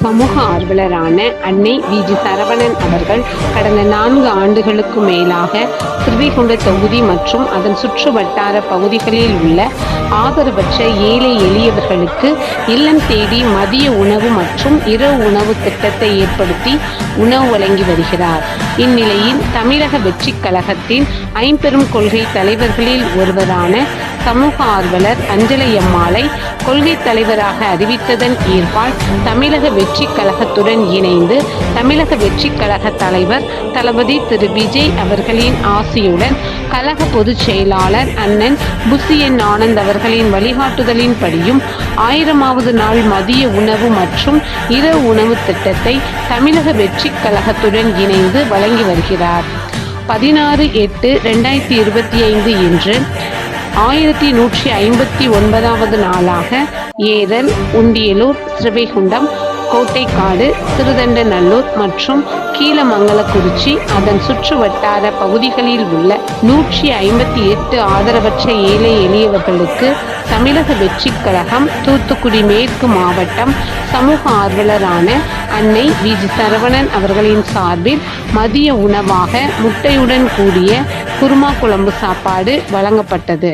சமூக ஆர்வலரான அன்னை வி.ஜி. சரவணன் அவர்கள் கடந்த 4 ஆண்டுகளுக்கு மேலாக ஸ்ரீவைகுண்ட தொகுதி மற்றும் அதன் சுற்று வட்டார பகுதிகளில் உள்ள ஆதரவற்ற ஏழை எளியவர்களுக்கு இல்லம் தேடி மதிய உணவு மற்றும் இரவு உணவு திட்டத்தை ஏற்படுத்தி உணவு வழங்கி வருகிறார். இந்நிலையில் தமிழக வெற்றிக் கழகத்தின் ஐம்பெரும் கொள்கை தலைவர்களில் ஒருவரான சமூக ஆர்வலர் அஞ்சலையம்மாளை கொள்கை தலைவராக அறிவித்ததன் ஈர்ப்பால் தமிழக வெற்றிக் கழகத்துடன் இணைந்து தமிழக வெற்றிக் கழக தலைவர் தளபதி திரு விஜய் அவர்களின் ஆசியுடன் கழக பொதுச் செயலாளர் அண்ணன் புசியன் ஆனந்த் அவர்களின் வழிகாட்டுதலின்படியும் 1000வது நாள் மதிய உணவு மற்றும் இரவு உணவு திட்டத்தை தமிழக வெற்றிக் கழகத்துடன் இணைந்து வழங்கி வருகிறார். 16/8/2025 இன்று 1159வது நாளாக ஏரல், உண்டியலூர், ஸ்ரீவைகுண்டம், கோட்டைக்காடு, திருதண்டநல்லூர் மற்றும் கீழமங்கலக்குறிச்சி அதன் சுற்று வட்டார பகுதிகளில் உள்ள 158 ஆதரவற்ற ஏழை எளியவர்களுக்கு தமிழக வெற்றிக் கழகம் தூத்துக்குடி மேற்கு மாவட்டம் சமூக ஆர்வலரான அன்னை வி.ஜி. சரவணன் அவர்களின் சார்பில் மதிய உணவாக முட்டையுடன் கூடிய குருமா குழம்பு சாப்பாடு வழங்கப்பட்டது.